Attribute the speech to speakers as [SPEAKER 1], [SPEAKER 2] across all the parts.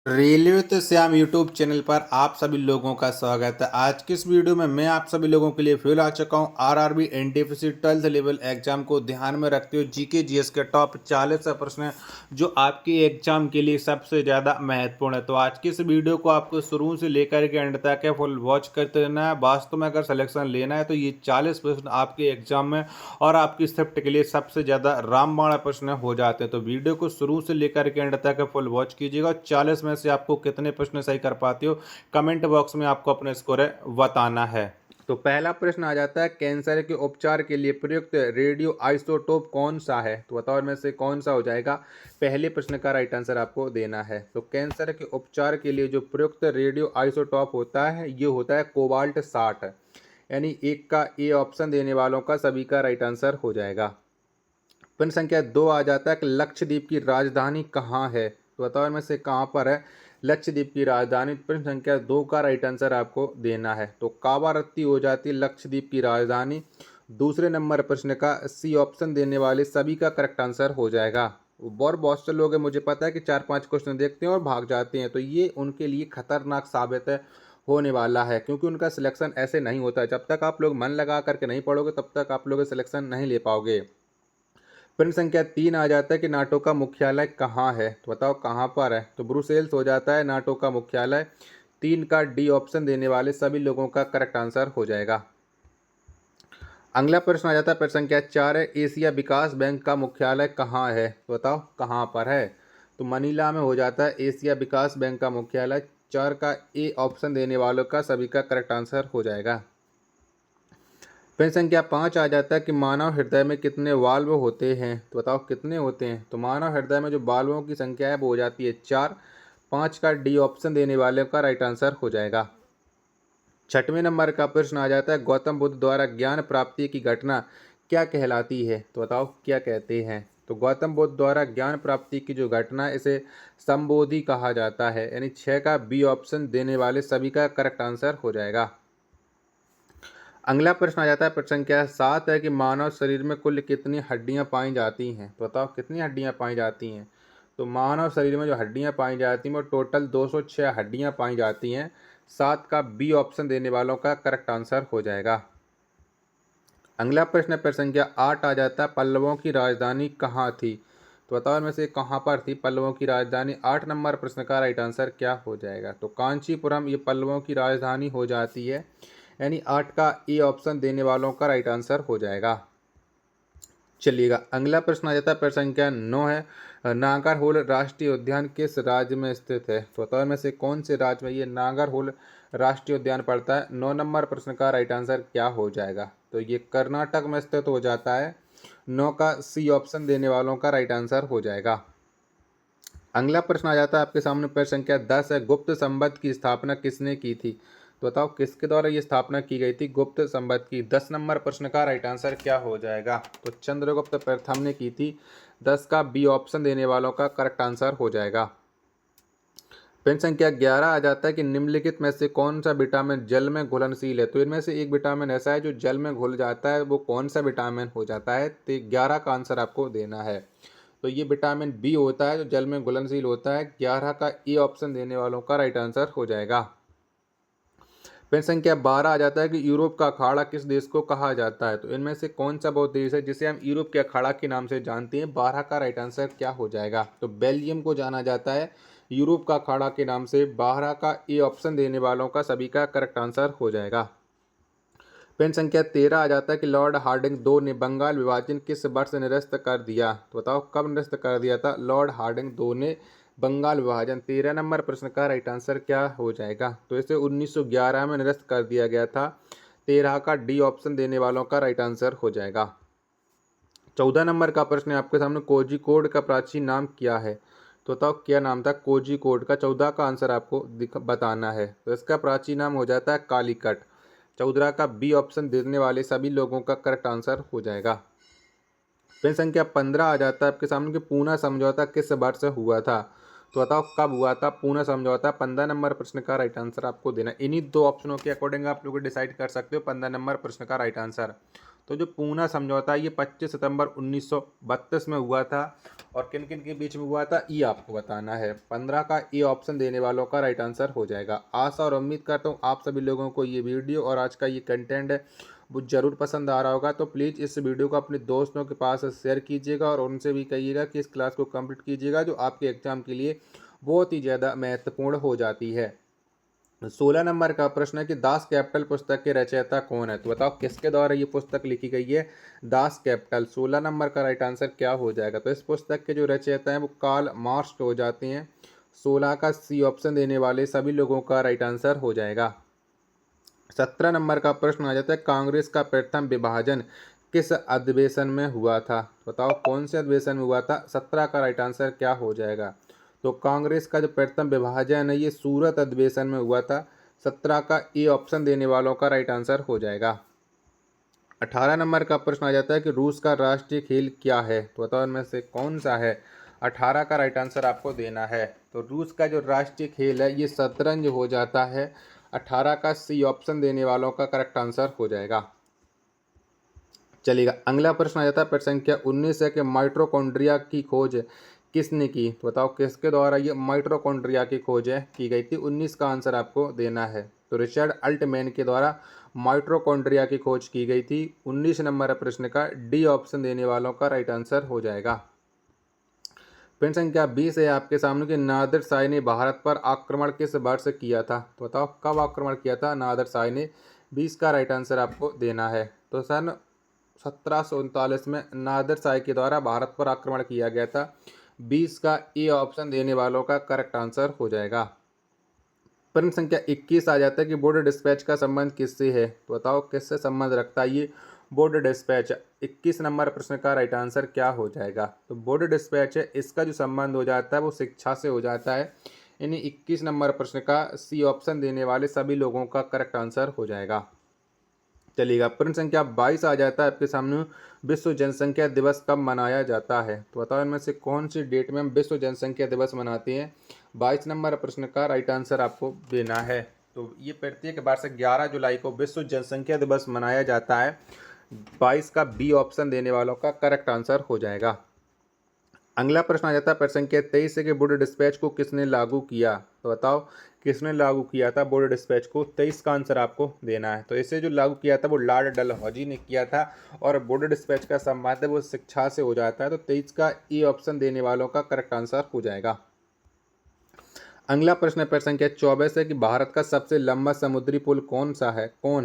[SPEAKER 1] Railway तो Shyam YouTube channel पर आप सभी लोगों का स्वागत है। आज की इस वीडियो में मैं आप सभी लोगों के लिए फिर आ चुका हूं RRB NTPC 12th level exam को ध्यान में रखते हुए जीके जीएस के टॉप 40 प्रश्न जो आपके एग्जाम के लिए सबसे ज़्यादा महत्वपूर्ण है। तो आज की इस वीडियो को आपको शुरू से लेकर के एंड तक फुल वॉच करते रहना है। वास्तव में अगर सिलेक्शन लेना है तो ये 40 प्रश्न आपके एग्जाम में और आपकी शिफ्ट के लिए सबसे ज़्यादा रामबाण प्रश्न हो जाते हैं। तो वीडियो को शुरू से लेकर के एंड तक फुल वॉच कीजिएगा। 40 में से आपको कितने प्रश्न सही कर पाते हो कमेंट बॉक्स में आपको अपने स्कोर बताना है। तो पहला प्रश्न आ जाता है, कैंसर के उपचार के लिए प्रयुक्त रेडियो आइसोटोप कौन सा है? तो बताओ इनमें से कौन सा हो जाएगा। पहले प्रश्न का राइट आंसर आपको देना है। तो कैंसर के उपचार के लिए जो प्रयुक्त रेडियो आइसोटोप होता है ये होता है कोबाल्ट 60, यानी एक का ए ऑप्शन देने वालों का सभी का राइट आंसर हो जाएगा। प्रश्न संख्या 2 आ जाता है कि लक्षद्वीप की राजधानी कहाँ है? तो बताओ इनमें से कहाँ पर है लक्षद्वीप की राजधानी। प्रश्न संख्या 2 का राइट आंसर आपको देना है। तो कावारत्ती हो जाती है लक्षद्वीप की राजधानी। दूसरे नंबर प्रश्न का सी ऑप्शन देने वाले सभी का करेक्ट आंसर हो जाएगा। और बहुत से लोग हैं, मुझे पता है कि 4-5 क्वेश्चन देखते हैं और भाग जाते हैं, तो ये उनके लिए खतरनाक साबित है होने वाला है, क्योंकि उनका सिलेक्शन ऐसे नहीं होता है। जब तक आप लोग मन लगा करके नहीं पढ़ोगे तब तक आप लोग सिलेक्शन नहीं ले पाओगे। प्रश्न संख्या 3 आ जाता है कि नाटो का मुख्यालय कहाँ है? तो बताओ कहाँ पर है। तो ब्रुसेल्स हो जाता है नाटो का मुख्यालय। 3 का डी ऑप्शन देने वाले सभी लोगों का करेक्ट आंसर हो जाएगा। अगला प्रश्न आ जाता है प्रश्न संख्या 4 है, एशिया विकास बैंक का मुख्यालय कहाँ है? तो बताओ कहाँ पर है। तो मनीला में हो जाता है एशिया विकास बैंक का मुख्यालय। 4 का ए ऑप्शन देने वालों का सभी का करेक्ट आंसर हो जाएगा। प्रश्न संख्या 5 आ जाता है कि मानव हृदय में कितने वाल्व होते हैं? तो बताओ कितने होते हैं। तो मानव हृदय में जो वाल्वों की संख्या है वो हो जाती है 4। 5 का डी ऑप्शन देने वाले का राइट आंसर हो जाएगा। 6वें नंबर का प्रश्न आ जाता है, गौतम बुद्ध द्वारा ज्ञान प्राप्ति की घटना क्या कहलाती है? तो बताओ क्या कहते हैं। तो गौतम बुद्ध द्वारा ज्ञान प्राप्ति की जो घटना है इसे संबोधि कहा जाता है, यानी 6 का बी ऑप्शन देने वाले सभी का करेक्ट आंसर हो जाएगा। अगला प्रश्न आ जाता है प्रश्न संख्या 7 है कि मानव शरीर में कुल कितनी हड्डियां पाई जाती हैं? तो बताओ कितनी हड्डियां पाई जाती हैं। तो मानव शरीर में जो हड्डियां पाई जाती हैं वो टोटल 206 हड्डियां पाई जाती हैं। 7 का बी ऑप्शन देने वालों का करेक्ट आंसर हो जाएगा। अगला प्रश्न प्रश्न संख्या 8 आ जाता है, पल्लवों की राजधानी कहाँ थी? तो बताओ इनमें से कहाँ पर थी पल्लवों की राजधानी। 8 नंबर प्रश्न का राइट आंसर क्या हो जाएगा। तो कांचीपुरम ये पल्लवों की राजधानी हो जाती है, यानी 8 का ए ऑप्शन देने वालों का राइट आंसर हो जाएगा। चलिएगा अगला प्रश्न आ जाता है प्रश्न संख्या 9 है, नागरहोल राष्ट्रीय उद्यान किस राज्य में स्थित है? तो बताओ इनमें से कौन से राज्य में ये नागरहोल राष्ट्रीय उद्यान पड़ता है। 9 नंबर प्रश्न का राइट आंसर क्या हो जाएगा। तो ये कर्नाटक में स्थित हो जाता है। 9 का सी ऑप्शन देने वालों का राइट आंसर हो जाएगा। अगला प्रश्न आ जाता है आपके सामने प्रश्न संख्या 10 है, गुप्त संवत की स्थापना किसने की थी? तो बताओ किसके द्वारा ये स्थापना की गई थी गुप्त संवत की। 10 नंबर प्रश्न का राइट आंसर क्या हो जाएगा। तो चंद्रगुप्त प्रथम ने की थी। 10 का बी ऑप्शन देने वालों का करेक्ट आंसर हो जाएगा। प्रश्न संख्या 11 आ जाता है कि निम्नलिखित में से कौन सा विटामिन जल में घुलनशील है? तो इनमें से एक विटामिन ऐसा है जो जल में घुल जाता है, वो कौन सा विटामिन हो जाता है? तो 11 का आंसर आपको देना है। तो ये विटामिन बी होता है जो जल में घुलनशील होता है। 11 का ए ऑप्शन देने वालों का राइट आंसर हो जाएगा। प्रश्न संख्या 12 आ जाता है कि यूरोप का अखाड़ा किस देश को कहा जाता है? तो इनमें से कौन सा वो देश है जिसे हम यूरोप के अखाड़ा के नाम से जानते हैं? 12 का राइट आंसर क्या हो जाएगा। तो बेल्जियम को जाना जाता है यूरोप का अखाड़ा के नाम से। 12 का ए ऑप्शन देने वालों का सभी का करेक्ट आंसर हो जाएगा। प्रश्न संख्या 13 आ जाता है कि लॉर्ड हार्डिंग दो ने बंगाल विभाजन किस वर्ष निरस्त कर दिया? तो बताओ कब निरस्त कर दिया था लॉर्ड हार्डिंग दो ने बंगाल विभाजन। 13 नंबर प्रश्न का राइट आंसर क्या हो जाएगा। तो इसे 1911 में निरस्त कर दिया गया था। 13 का डी ऑप्शन देने वालों का राइट आंसर हो जाएगा। 14 नंबर का प्रश्न है आपके सामने, कोझिकोड का प्राचीन नाम क्या है? तो बताओ क्या नाम था कोझिकोड का। 14 का आंसर आपको बताना है। तो इसका प्राचीन नाम हो जाता है कालीकट। 14 का बी ऑप्शन देने वाले सभी लोगों का करेक्ट आंसर हो जाएगा। प्रश्न संख्या 15 आ जाता है आपके सामने कि पूना समझौता किस वर्ष हुआ था? तो बताओ कब हुआ था पूना समझौता। 15 नंबर प्रश्न का राइट आंसर आपको देना। इन्हीं दो ऑप्शनों के अकॉर्डिंग आप लोग डिसाइड कर सकते हो 15 नंबर प्रश्न का राइट आंसर। तो जो पूना समझौता है ये 25 सितंबर 1932 में हुआ था और किन किन के बीच में हुआ था ये आपको बताना है। 15 का ए ऑप्शन देने वालों का राइट आंसर हो जाएगा। आशा और उम्मीद करता हूँ आप सभी लोगों को ये वीडियो और आज का ये कंटेंट है वो ज़रूर पसंद आ रहा होगा। तो प्लीज़ इस वीडियो को अपने दोस्तों के पास शेयर कीजिएगा और उनसे भी कहिएगा कि इस क्लास को कंप्लीट कीजिएगा, जो आपके एग्ज़ाम के लिए बहुत ही ज़्यादा महत्वपूर्ण हो जाती है। 16 नंबर का प्रश्न है कि दास कैपिटल पुस्तक के रचयिता कौन है? तो बताओ किसके द्वारा ये पुस्तक लिखी गई है? Das Kapital. 16 नंबर का राइट आंसर क्या हो जाएगा? तो इस पुस्तक के जो रचयिता हैं वो कार्ल मार्क्स हो जाते हैं। 16 का सी ऑप्शन देने वाले सभी लोगों का राइट आंसर हो जाएगा। 17 नंबर का प्रश्न आ जाता है कांग्रेस का प्रथम विभाजन किस अधिवेशन में हुआ था? बताओ कौन से अधिवेशन में हुआ था? 17 का राइट आंसर क्या हो जाएगा? तो कांग्रेस का जो प्रथम विभाजन है ये सूरत अधिवेशन में हुआ था। 17 का ए ऑप्शन देने वालों का राइट आंसर हो जाएगा। 18 नंबर का प्रश्न आ जाता है कि रूस का राष्ट्रीय खेल क्या है? तो बताओ इनमें से कौन सा है? 18 का राइट आंसर आपको देना है। तो रूस का जो राष्ट्रीय खेल है ये शतरंज हो जाता है। 18 का सी ऑप्शन देने वालों का करेक्ट आंसर हो जाएगा। चलिएगा अगला प्रश्न आ जाता है प्रश्न संख्या 19 है कि माइटोकॉन्ड्रिया की खोज किसने की? तो बताओ किसके द्वारा ये माइटोकॉन्ड्रिया की खोज है की गई थी? 19 का आंसर आपको देना है। तो रिचर्ड अल्टमैन के द्वारा माइटोकॉन्ड्रिया की खोज की गई थी। 19 नंबर प्रश्न का डी ऑप्शन देने वालों का राइट आंसर हो जाएगा। प्रश्न संख्या 20 है आपके सामने कि नादिर शाह ने भारत पर आक्रमण किस वर्ष किया था? तो बताओ कब आक्रमण किया था नादिर शाह ने? 20 का राइट आंसर आपको देना है। तो सन 1739 में नादिर शाह के द्वारा भारत पर आक्रमण किया गया था। 20 का ए ऑप्शन देने वालों का करेक्ट आंसर हो जाएगा। प्रश्न संख्या 21 आ जाता है कि बोर्ड डिस्पैच का संबंध किससे है? तो बताओ किससे संबंध रखता है ये बोर्ड डिस्पैच? 21 नंबर प्रश्न का राइट आंसर क्या हो जाएगा? तो बोर्ड डिस्पैच है इसका जो संबंध हो जाता है वो शिक्षा से हो जाता है। यानी 21 नंबर प्रश्न का सी ऑप्शन देने वाले सभी लोगों का करेक्ट आंसर हो जाएगा। चलिएगा प्रश्न संख्या 22 आ जाता है आपके सामने विश्व जनसंख्या दिवस कब मनाया जाता है? तो बताओ इनमें से कौन सी डेट में हम विश्व जनसंख्या दिवस मनाते हैं? 22 नंबर प्रश्न का राइट आंसर आपको देना है। तो ये प्रत्येक वर्ष 11 जुलाई को विश्व जनसंख्या दिवस मनाया जाता है। 22 का बी ऑप्शन देने वालों का करेक्ट आंसर हो जाएगा। अगला प्रश्न आ जाता है प्रश्न संख्या 23 से कि बोर्ड डिस्पैच को किसने लागू किया? तो बताओ किसने लागू किया था बोर्ड डिस्पैच को? 23 का आंसर आपको देना है। तो इसे जो लागू किया था वो लॉर्ड डलहौजी ने किया था और बोर्ड डिस्पैच का संबंध है वो शिक्षा से हो जाता है। तो 23 का ए ऑप्शन देने वालों का करेक्ट आंसर हो जाएगा। अगला प्रश्न है प्रश्न संख्या 24 है कि भारत का सबसे लंबा समुद्री पुल कौन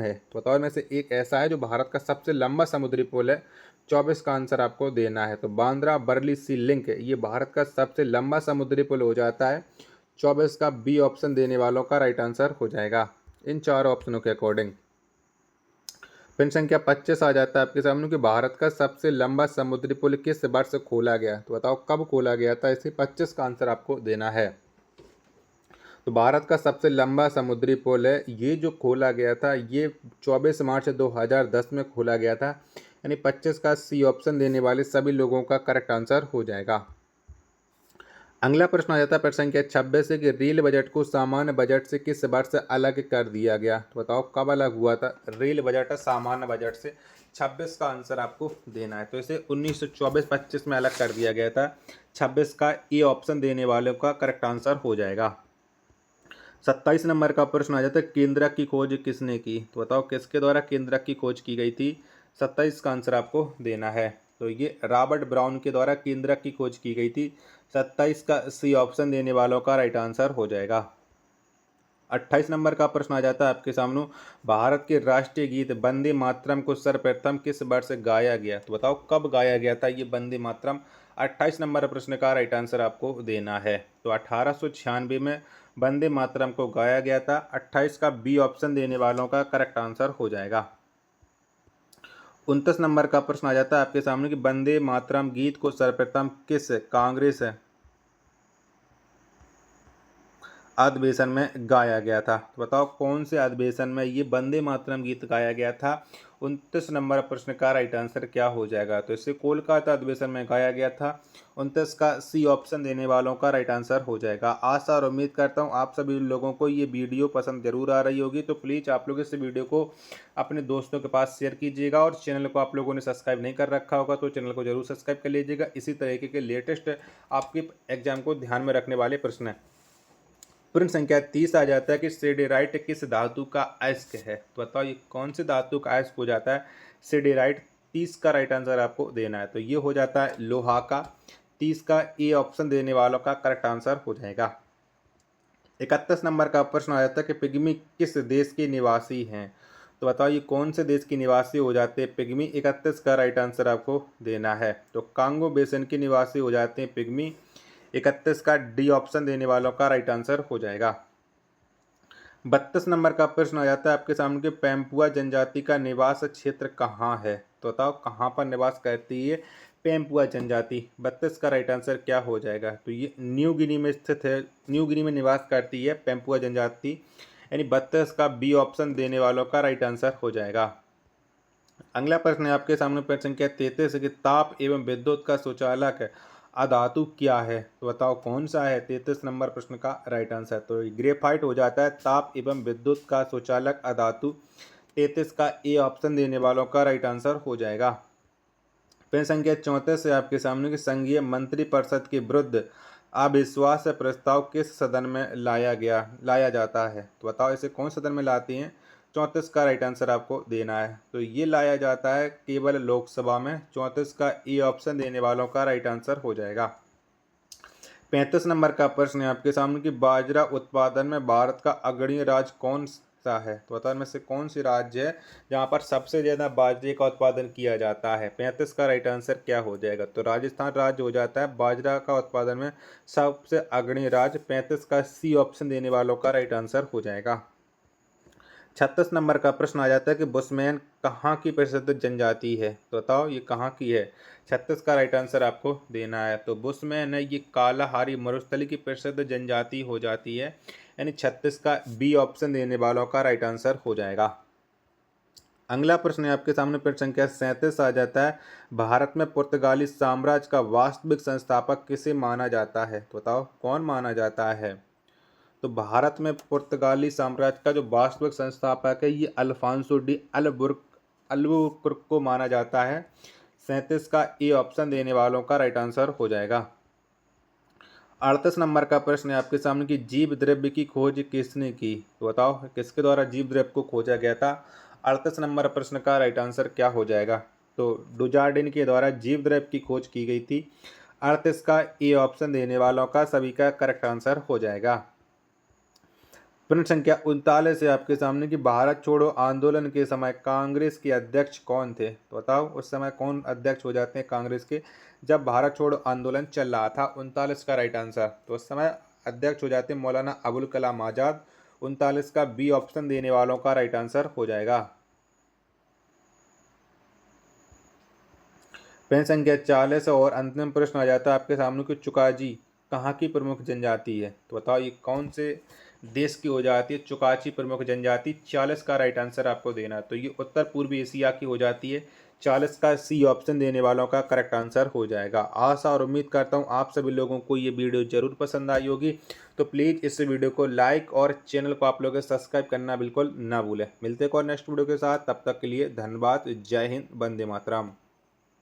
[SPEAKER 1] है? तो बताओ इनमें से एक ऐसा है जो भारत का सबसे लंबा समुद्री पुल है। 24 का आंसर आपको देना है। तो बांद्रा बरली सी लिंक ये भारत का सबसे लंबा समुद्री पुल हो जाता है। 24 का बी ऑप्शन देने वालों का राइट आंसर हो जाएगा इन चार ऑप्शनों के अकॉर्डिंग। प्रश्न संख्या 25 आ जाता है आपके सामने कि भारत का सबसे लंबा समुद्री पुल किस वर्ष खोला गया? तो बताओ कब खोला गया था? इसे 25 का आंसर आपको देना है। तो भारत का सबसे लंबा समुद्री पुल है ये जो खोला गया था ये 24 मार्च 2010 में खोला गया था। यानी 25 का सी ऑप्शन देने वाले सभी लोगों का करेक्ट आंसर हो जाएगा। अगला प्रश्न आ जाता है प्रश्न संख्या 26 है कि रेल बजट को सामान्य बजट से किस वर्ष से अलग कर दिया गया? तो बताओ कब अलग हुआ था रेल बजट सामान्य बजट से? 26 का आंसर आपको देना है। तो इसे 1924-25 में अलग कर दिया गया था। 26 का ए ऑप्शन देने वालों का करेक्ट आंसर हो जाएगा। 27 नंबर का प्रश्न आ जाता है केंद्रक की खोज किसने की? तो बताओ किसके द्वारा केंद्रक की खोज की गई थी? 27 का आंसर आपको देना है। तो ये रॉबर्ट ब्राउन के द्वारा केंद्रक की खोज की गई थी। 27 का सी ऑप्शन देने वालों का राइट आंसर हो जाएगा। 28 नंबर का प्रश्न आ जाता है आपके सामने भारत के राष्ट्रीय गीत वंदे मातरम को सर्वप्रथम किस वर्ष गाया गया? तो बताओ कब गाया गया था ये वंदे मातरम? 28 नंबर प्रश्न का राइट आंसर आपको देना है। तो 1896 में वंदे मातरम को गाया गया था। 28 का बी ऑप्शन देने वालों का करेक्ट आंसर हो जाएगा। 29 नंबर का प्रश्न आ जाता है आपके सामने कि वंदे मातरम गीत को सर्वप्रथम किस कांग्रेस अधिवेशन में गाया गया था? तो बताओ कौन से अधिवेशन में ये वंदे मातरम गीत गाया गया था? 29 नंबर प्रश्न का राइट आंसर क्या हो जाएगा? तो इसे कोलकाता अधिवेशन में गाया गया था। 29 का सी ऑप्शन देने वालों का राइट आंसर हो जाएगा। आशा और उम्मीद करता हूँ आप सभी लोगों को ये वीडियो पसंद जरूर आ रही होगी। तो प्लीज़ आप लोग इस वीडियो को अपने दोस्तों के पास शेयर कीजिएगा, और चैनल को आप लोगों ने सब्सक्राइब नहीं कर रखा होगा तो चैनल को जरूर सब्सक्राइब कर लीजिएगा। इसी तरीके के लेटेस्ट आपके एग्जाम को ध्यान में रखने वाले प्रश्न हैं। प्रश्न संख्या 30 आ जाता है कि सिडेराइट किस धातु का अयस्क है? तो बताओ ये कौन से धातु का अयस्क हो जाता है सिडेराइट? 30 का राइट आंसर आपको देना है। तो ये हो जाता है लोहा का। 30 का ए ऑप्शन देने वालों का करेक्ट आंसर हो जाएगा। 31 नंबर का प्रश्न आ जाता है कि पिग्मी किस देश के निवासी हैं? तो बताओ ये कौन से देश के निवासी हो जाते हैं पिग्मी? 31 का राइट आंसर आपको देना है। तो कांगो बेसिन के निवासी हो जाते हैं पिग्मी। 31 का डी ऑप्शन देने वालों का राइट आंसर हो जाएगा। 32 नंबर का प्रश्न आ जाता है आपके सामने कि पेम्पुआ जनजाति का निवास क्षेत्र कहाँ है? तो बताओ कहाँ पर निवास करती है पेम्पुआ जनजाति? 32 का राइट आंसर क्या हो जाएगा? तो ये न्यू गिनी में स्थित है, न्यू गिनी में निवास करती है पेम्पुआ जनजाति, यानी 32 का बी ऑप्शन देने वालों का राइट आंसर हो जाएगा। अगला प्रश्न है आपके सामने प्रश्न संख्या 33 है कि ताप एवं विद्युत का सुचालक अधातु क्या है? तो बताओ कौन सा है 33 नंबर प्रश्न का राइट आंसर? तो ग्रेफाइट हो जाता है ताप एवं विद्युत का सुचालक अधातु। 33 का ए ऑप्शन देने वालों का राइट आंसर हो जाएगा। प्रश्न संख्या 34 है आपके सामने कि संघीय मंत्रिपरिषद के विरुद्ध अविश्वास प्रस्ताव किस सदन में लाया जाता है? तो बताओ इसे कौन सदन में लाती हैं? 34 का राइट आंसर आपको देना है। तो ये लाया जाता है केवल लोकसभा में। 34 का ए ऑप्शन देने वालों का राइट आंसर हो जाएगा। 35 नंबर का प्रश्न है आपके सामने कि बाजरा उत्पादन में भारत का अग्रणी राज्य कौन सा है? तो बताओ इनमें से कौन सी राज्य है जहाँ पर सबसे ज़्यादा बाजरे का उत्पादन किया जाता है? 35 का राइट आंसर क्या हो जाएगा? तो राजस्थान राज्य हो जाता है बाजरा का उत्पादन में सबसे अग्रणी राज्य। 35 का सी ऑप्शन देने वालों का राइट आंसर हो जाएगा। 36 नंबर का प्रश्न आ जाता है कि बुशमैन कहाँ की प्रसिद्ध जनजाति है? तो बताओ ये कहाँ की है? 36 का राइट आंसर आपको देना है। तो बुशमैन है ये कालाहारी मरुस्थली की प्रसिद्ध जनजाति हो जाती है, यानी 36 का बी ऑप्शन देने वालों का राइट आंसर हो जाएगा। अगला प्रश्न है आपके सामने प्रश्न संख्या 37 आ जाता है भारत में पुर्तगाली साम्राज्य का वास्तविक संस्थापक किसे माना जाता है? तो बताओ कौन माना जाता है? तो भारत में पुर्तगाली साम्राज्य का जो वास्तविक संस्थापक है ये अल्फांसो डी अल्बुकर्क को माना जाता है। 37 का ए ऑप्शन देने वालों का राइट आंसर हो जाएगा। 38 नंबर का प्रश्न है आपके सामने कि जीव द्रव्य की खोज किसने की? तो बताओ किसके द्वारा जीव द्रव्य को खोजा गया था? 38 नंबर प्रश्न का राइट आंसर क्या हो जाएगा? तो डुजार्डिन के द्वारा जीव द्रव्य की खोज की गई थी। 38 का ए ऑप्शन देने वालों का सभी का करेक्ट आंसर हो जाएगा। प्रश्न संख्या 39 है आपके सामने कि भारत छोड़ो आंदोलन के समय कांग्रेस के अध्यक्ष कौन थे? तो बताओ उस समय कौन अध्यक्ष हो जाते हैं कांग्रेस के जब भारत छोड़ो आंदोलन चल रहा था? 39 का राइट आंसर। तो उस समय अध्यक्ष हो जाते हैं मौलाना अबुल कलाम आज़ाद। 39 का बी ऑप्शन देने वालों का राइट आंसर हो जाएगा। प्रश्न संख्या 40 और अंतिम प्रश्न आ जाता है आपके सामने कि चुकाजी कहाँ की प्रमुख जनजाति है? तो बताओ ये कौन से देश की हो जाती है चुकाची प्रमुख जनजाति? 40 का राइट आंसर आपको देना। तो ये उत्तर पूर्वी एशिया की हो जाती है। 40 का सी ऑप्शन देने वालों का करेक्ट आंसर हो जाएगा। आशा और उम्मीद करता हूँ आप सभी लोगों को ये वीडियो जरूर पसंद आई होगी। तो प्लीज़ इस वीडियो को लाइक और चैनल को आप लोग सब्सक्राइब करना बिल्कुल ना भूलें। मिलते हैं और नेक्स्ट वीडियो के साथ, तब तक के लिए धन्यवाद। जय हिंद, वंदे मातरम।